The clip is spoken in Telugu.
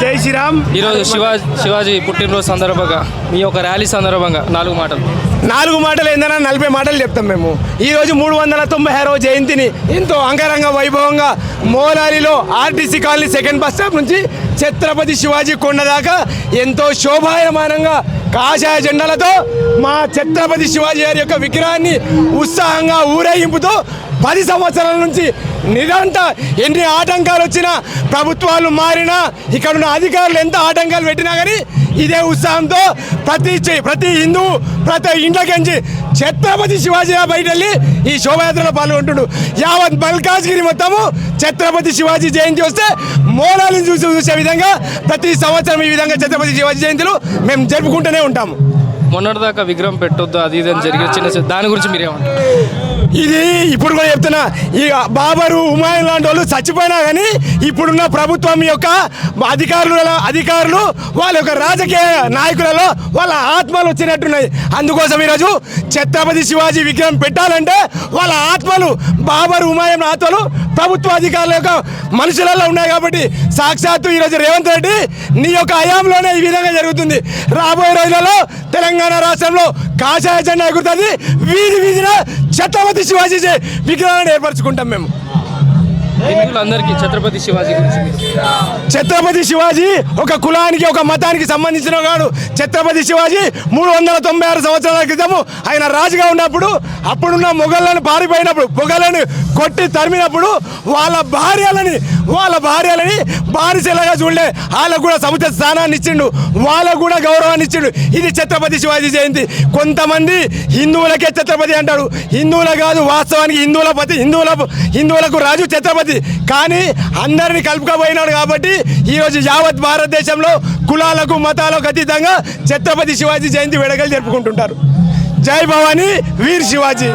జై శ్రీరామ్. ఈరోజు శివాజీ పుట్టినరోజు సందర్భంగా మీ యొక్క ర్యాలీ సందర్భంగా 4 మాటలు ఏందన్నా 40 మాటలు చెప్తాం మేము. ఈరోజు 396వ జయంతిని ఎంతో అంగరంగ వైభవంగా మోలాలిలో RTC colony second bus stop నుంచి ఛత్రపతి శివాజీ కొండ దాకా ఎంతో శోభాయమానంగా కాషాయ జెండాలతో మా ఛత్రపతి శివాజీ గారి యొక్క విగ్రహాన్ని ఉత్సాహంగా ఊరేగింపుతో 10 సంవత్సరాల నుంచి ఎన్ని ఆటంకాలు వచ్చినా, ప్రభుత్వాలు మారినా, ఇక్కడున్న అధికారులు ఎంత ఆటంకాలు పెట్టినా కానీ ఇదే ఉత్సాహంతో ప్రతి హిందూ ప్రతి ఇంట్లోకించి ఛత్రపతి శివాజీ బయట వెళ్ళి ఈ శోభయాత్రలో పాల్గొంటుడు. యావత్ మల్కాజ్గిరి మొత్తము ఛత్రపతి శివాజీ జయంతి వస్తే మోనాలిని చూసే విధంగా ప్రతి సంవత్సరం ఈ విధంగా ఛత్రపతి శివాజీ జయంతులు మేము జరుపుకుంటూనే ఉంటాము. మొన్నటిదాకా విగ్రహం పెట్టొద్దు అది ఇది అని జరిగిన చిన్న దాని గురించి మీరేమంటారు? ఇది ఇప్పుడు కూడా చెప్తున్నా, ఈ బాబరు హుమాయూన్ లాంటి వాళ్ళు చచ్చిపోయినా కానీ ఇప్పుడున్న ప్రభుత్వం యొక్క అధికారులు వాళ్ళ యొక్క రాజకీయ నాయకులలో వాళ్ళ ఆత్మలు వచ్చినట్టున్నాయి. అందుకోసం ఈరోజు ఛత్రపతి శివాజీ విగ్రహం పెట్టాలంటే వాళ్ళ ఆత్మలు, బాబరు హుమాయూన్ ఆత్మలు ప్రభుత్వ అధికారుల యొక్క మనుషులలో ఉన్నాయి. కాబట్టి సాక్షాత్తు ఈరోజు రేవంత్ రెడ్డి నీ యొక్క హయాంలోనే ఈ విధంగా జరుగుతుంది. రాబోయే రోజులలో తెలంగాణ రాష్ట్రంలో కాషాయ జెండా ఎగురుతుంది. వీధిన ఛత్రపతి శివాజీ విగ్రహాన్ని ఏర్పరచుకుంటాం మేము. అందరికీ ఛత్రపతి శివాజీ ఒక కులానికి ఒక మతానికి సంబంధించిన వాడు. ఛత్రపతి శివాజీ 396 సంవత్సరాల క్రితము ఆయన రాజుగా ఉన్నప్పుడు అప్పుడున్న మొఘళ్ళను పారిపోయినప్పుడు మొఘళ్ళని కొట్టి తరిమినప్పుడు వాళ్ళ భార్యలని బానిసలుగా చూడలే, వాళ్ళకు కూడా సముచిత స్థానాన్ని ఇచ్చిండు, వాళ్ళకు కూడా గౌరవాన్ని ఇచ్చిండు. ఇది ఛత్రపతి శివాజీ జయంతి. కొంతమంది హిందువులకే ఛత్రపతి అంటారు, హిందువుల కాదు, వాస్తవానికి హిందువులకు రాజు ఛత్రపతి. కానీ అందరిని కలుపుకపోయినాడు. కాబట్టి ఈరోజు యావత్ భారతదేశంలో కులాలకు మతాలకు అతీతంగా ఛత్రపతి శివాజీ జయంతి వేడుకలు జరుపుకుంటుంటారు. జై భవానీ, వీర్ శివాజీ.